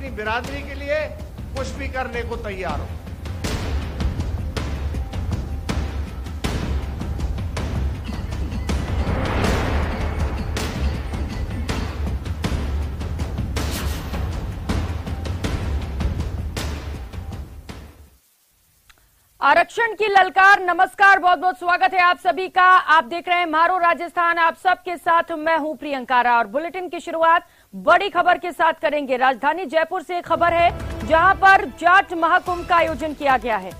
अपनी बिरादरी के लिए कुछ भी करने को तैयार हो। आरक्षण की ललकार। नमस्कार, बहुत बहुत स्वागत है आप सभी का। आप देख रहे हैं मारो राजस्थान। आप सबके साथ मैं हूं प्रियंका और बुलेटिन की शुरुआत बड़ी खबर के साथ करेंगे। राजधानी जयपुर से खबर है जहां पर जाट महाकुंभ का आयोजन किया गया है।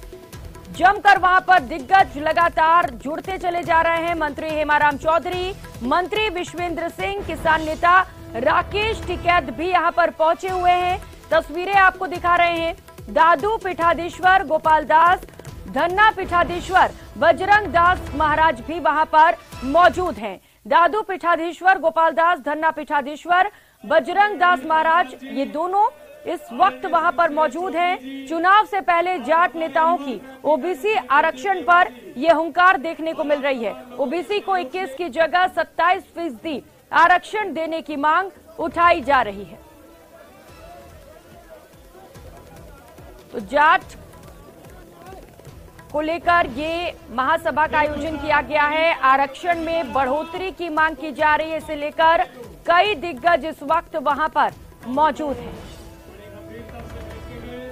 जमकर वहां पर दिग्गज लगातार जुड़ते चले जा रहे हैं। मंत्री हेमाराम चौधरी, मंत्री विश्वेंद्र सिंह, किसान नेता राकेश टिकैत भी यहां पर पहुंचे हुए हैं। तस्वीरें आपको दिखा रहे हैं। दादू पीठाधीश्वर गोपाल दास, धन्ना पीठाधीश्वर बजरंग दास महाराज भी वहां पर मौजूद हैं। दादू पीठाधीश्वर गोपाल दास, धन्ना पीठाधीश्वर बजरंग दास महाराज, ये दोनों इस वक्त वहां पर मौजूद हैं। चुनाव से पहले जाट नेताओं की ओबीसी आरक्षण पर यह हुंकार देखने को मिल रही है। ओबीसी को 21 की जगह 27% आरक्षण देने की मांग उठाई जा रही है। तो जाट को लेकर ये महासभा का आयोजन किया गया है। आरक्षण में बढ़ोतरी की मांग की जा रही है। इसे लेकर कई दिग्गज इस वक्त वहां पर मौजूद हैं।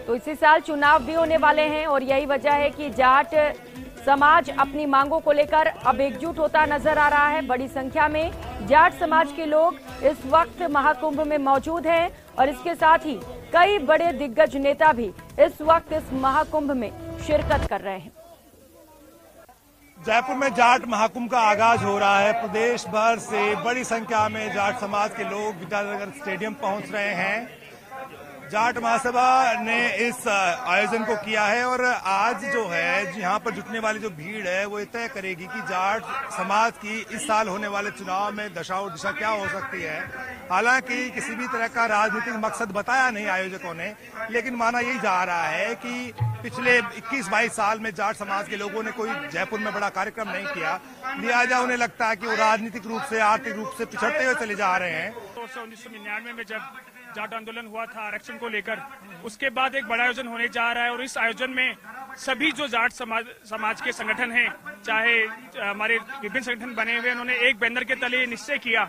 तो इसी साल चुनाव भी होने वाले हैं और यही वजह है कि जाट समाज अपनी मांगों को लेकर अब एकजुट होता नजर आ रहा है। बड़ी संख्या में जाट समाज के लोग इस वक्त महाकुंभ में मौजूद हैं और इसके साथ ही कई बड़े दिग्गज नेता भी इस वक्त इस महाकुंभ में शिरकत कर रहे हैं। जयपुर में जाट महाकुंभ का आगाज हो रहा है। प्रदेश भर से बड़ी संख्या में जाट समाज के लोग विद्यानगर स्टेडियम पहुंच रहे हैं। जाट महासभा ने इस आयोजन को किया है और आज जो है यहाँ पर जुटने वाली जो भीड़ है वो तय करेगी कि जाट समाज की इस साल होने वाले चुनाव में दशा और दिशा क्या हो सकती है। हालांकि किसी भी तरह का राजनीतिक मकसद बताया नहीं आयोजकों ने, लेकिन माना यही जा रहा है कि पिछले 21-22 साल में जाट समाज के लोगों ने कोई जयपुर में बड़ा कार्यक्रम नहीं किया, लिहाजा उन्हें लगता है कि वो राजनीतिक रूप से, आर्थिक रूप से पिछड़ते हुए चले जा रहे हैं। 1999 में जब जाट आंदोलन हुआ था आरक्षण को लेकर, उसके बाद एक बड़ा आयोजन होने जा रहा है और इस आयोजन में सभी जो जाट समाज के संगठन हैं, चाहे हमारे विभिन्न संगठन बने हुए, उन्होंने एक बैनर के तले ये निश्चय किया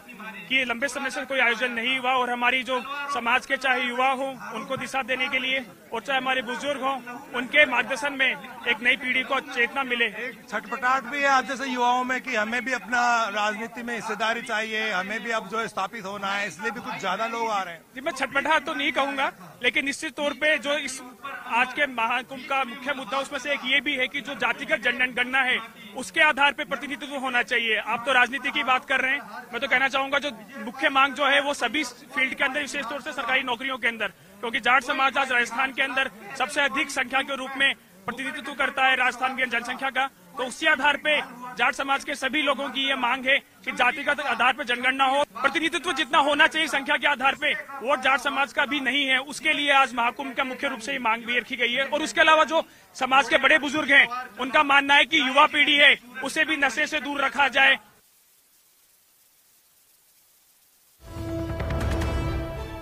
कि लंबे समय से कोई आयोजन नहीं हुआ और हमारी जो समाज के चाहे युवा हो उनको दिशा देने के लिए और चाहे हमारे बुजुर्ग हो उनके मार्गदर्शन में एक नई पीढ़ी को चेतना मिले। छटपटाहट भी है आप जैसे युवाओं में कि हमें भी अपना राजनीति में हिस्सेदारी चाहिए, हमें भी अब जो है स्थापित होना है, इसलिए भी कुछ ज्यादा लोग आ रहे हैं। जी, मैं छटपटाहट तो नहीं कहूंगा, लेकिन निश्चित तौर पे जो इस आज के महाकुंभ का मुख्य मुद्दा उसमें से एक ये भी है कि जो जातिगत जनगणना है उसके आधार पे प्रतिनिधित्व होना चाहिए। आप तो राजनीति की बात कर रहे हैं, मैं तो कहना चाहूंगा जो मुख्य मांग जो है वो सभी फील्ड के अंदर, विशेष तौर से सरकारी नौकरियों के अंदर, क्योंकि जाट समाज आज राजस्थान के अंदर सबसे अधिक संख्या के रूप में प्रतिनिधित्व करता है राजस्थान की जनसंख्या का। तो उसी आधार पे जाट समाज के सभी लोगों की ये मांग है कि जातिगत आधार पर जनगणना हो। प्रतिनिधित्व जितना होना चाहिए संख्या के आधार पे, वो जाट समाज का भी नहीं है। उसके लिए आज महाकुंभ का मुख्य रूप से ये मांग भी रखी गई है। और उसके अलावा जो समाज के बड़े बुजुर्ग हैं उनका मानना है कि युवा पीढ़ी है उसे भी नशे से दूर रखा जाए।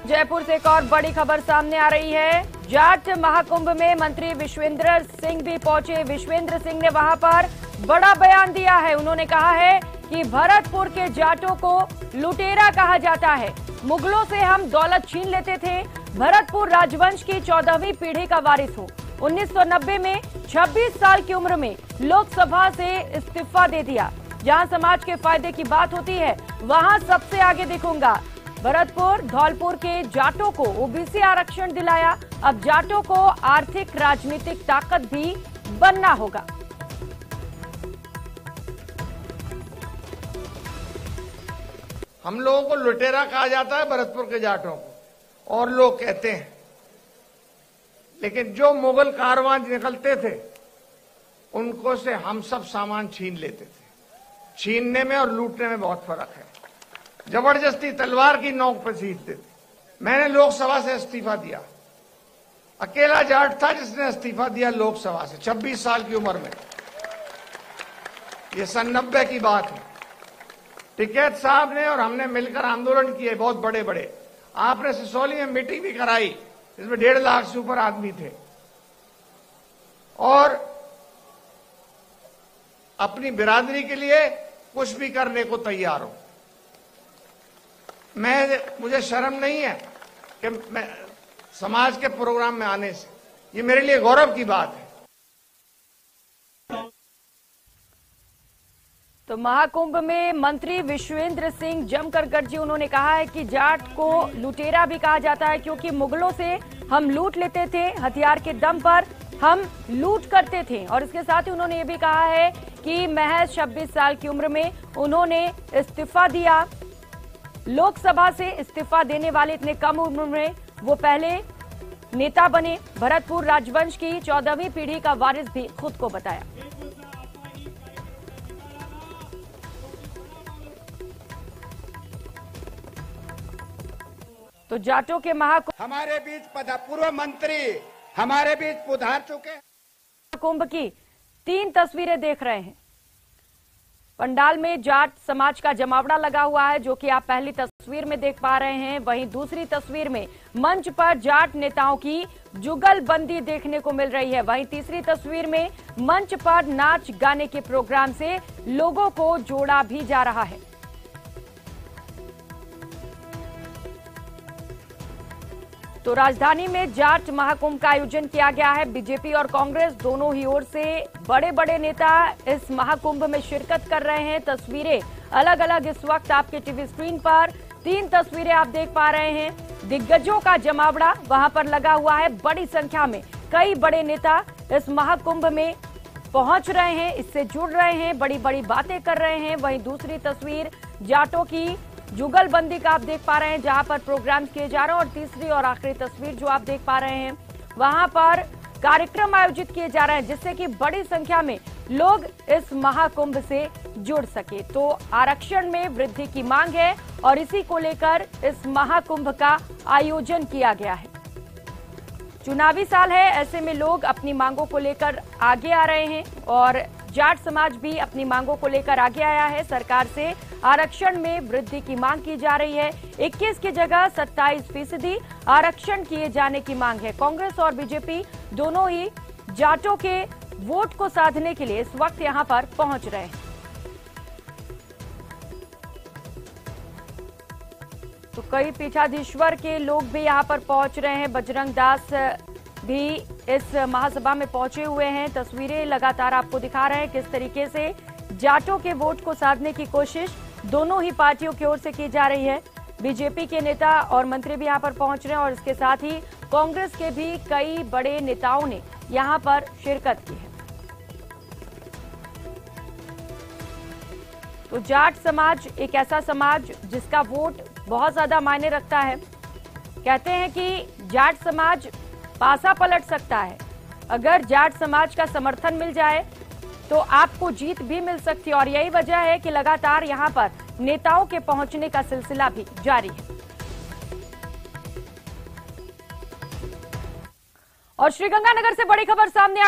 जयपुर से एक और बड़ी खबर सामने आ रही है। जाट महाकुंभ में मंत्री विश्वेंद्र सिंह भी पहुंचे। विश्वेंद्र सिंह ने वहां पर बड़ा बयान दिया है। उन्होंने कहा है कि भरतपुर के जाटों को लुटेरा कहा जाता है। मुगलों से हम दौलत छीन लेते थे। भरतपुर राजवंश की 14वीं पीढ़ी का वारिस हूं। 1990 में 26 साल की उम्र में लोकसभा से इस्तीफा दे दिया। जहां समाज के फायदे की बात होती है वहां सबसे आगे दिखूंगा। भरतपुर धौलपुर के जाटों को ओबीसी आरक्षण दिलाया। अब जाटों को आर्थिक राजनीतिक ताकत भी बनना होगा। हम लोगों को लुटेरा कहा जाता है भरतपुर के जाटों को, और लोग कहते हैं, लेकिन जो मुगल कारवां निकलते थे उनको से हम सब सामान छीन लेते थे। छीनने में और लूटने में बहुत फर्क है। जबरदस्ती तलवार की नोक पर सीखते थे। मैंने लोकसभा से इस्तीफा दिया। अकेला जाट था जिसने इस्तीफा दिया लोकसभा से 26 साल की उम्र में। ये सन 90 की बात है। टिकैत साहब ने और हमने मिलकर आंदोलन किए बहुत बड़े बड़े। आपने सिसौली में मीटिंग भी कराई इसमें 1.5 लाख से ऊपर आदमी थे और अपनी बिरादरी के लिए कुछ भी करने को तैयार हो। मुझे शर्म नहीं है कि मैं समाज के प्रोग्राम में आने से, ये मेरे लिए गौरव की बात है। तो महाकुंभ में मंत्री विश्वेंद्र सिंह जमकर गरजे। उन्होंने कहा है कि जाट को लुटेरा भी कहा जाता है क्योंकि मुगलों से हम लूट लेते थे, हथियार के दम पर हम लूट करते थे। और इसके साथ ही उन्होंने ये भी कहा है कि महज 26 साल की उम्र में उन्होंने इस्तीफा दिया। लोकसभा से इस्तीफा देने वाले इतने कम उम्र में वो पहले नेता बने। भरतपुर राजवंश की 14वीं पीढ़ी का वारिस भी खुद को बताया। तो जाटों के महाकुंभ, हमारे बीच पूर्व मंत्री हमारे बीच पधार चुके। कुंभ की 3 तस्वीरें देख रहे हैं। पंडाल में जाट समाज का जमावड़ा लगा हुआ है, जो कि आप पहली तस्वीर में देख पा रहे हैं। वहीं दूसरी तस्वीर में मंच पर जाट नेताओं की जुगलबंदी देखने को मिल रही है। वहीं तीसरी तस्वीर में मंच पर नाच गाने के प्रोग्राम से लोगों को जोड़ा भी जा रहा है। तो राजधानी में जाट महाकुंभ का आयोजन किया गया है। बीजेपी और कांग्रेस दोनों ही ओर से बड़े बड़े नेता इस महाकुंभ में शिरकत कर रहे हैं। तस्वीरें अलग अलग इस वक्त आपके टीवी स्क्रीन पर 3 तस्वीरें आप देख पा रहे हैं। दिग्गजों का जमावड़ा वहां पर लगा हुआ है। बड़ी संख्या में कई बड़े नेता इस महाकुंभ में पहुंच रहे हैं, इससे जुड़ रहे हैं, बड़ी बड़ी बातें कर रहे हैं। वहीं दूसरी तस्वीर जाटों की जुगलबंदी का आप देख पा रहे हैं, जहां पर प्रोग्राम किए जा रहे हैं। और तीसरी और आखिरी तस्वीर जो आप देख पा रहे हैं, वहां पर कार्यक्रम आयोजित किए जा रहे हैं, जिससे कि बड़ी संख्या में लोग इस महाकुंभ से जुड़ सके। तो आरक्षण में वृद्धि की मांग है और इसी को लेकर इस महाकुंभ का आयोजन किया गया है। चुनावी साल है, ऐसे में लोग अपनी मांगों को लेकर आगे आ रहे हैं और जाट समाज भी अपनी मांगों को लेकर आगे आया है। सरकार से आरक्षण में वृद्धि की मांग की जा रही है। 21 की जगह 27% आरक्षण किए जाने की मांग है। कांग्रेस और बीजेपी दोनों ही जाटों के वोट को साधने के लिए इस वक्त यहां पर पहुंच रहे हैं। तो कई पीठाधीश्वर के लोग भी यहां पर पहुंच रहे हैं। बजरंग दास भी इस महासभा में पहुंचे हुए हैं। तस्वीरें लगातार आपको दिखा रहे हैं किस तरीके से जाटों के वोट को साधने की कोशिश दोनों ही पार्टियों की ओर से की जा रही है। बीजेपी के नेता और मंत्री भी यहां पर पहुंच रहे हैं और इसके साथ ही कांग्रेस के भी कई बड़े नेताओं ने यहां पर शिरकत की है। तो जाट समाज एक ऐसा समाज जिसका वोट बहुत ज्यादा मायने रखता है। कहते हैं कि जाट समाज पासा पलट सकता है। अगर जाट समाज का समर्थन मिल जाए तो आपको जीत भी मिल सकती है और यही वजह है कि लगातार यहां पर नेताओं के पहुंचने का सिलसिला भी जारी है। और श्रीगंगानगर से बड़ी खबर सामने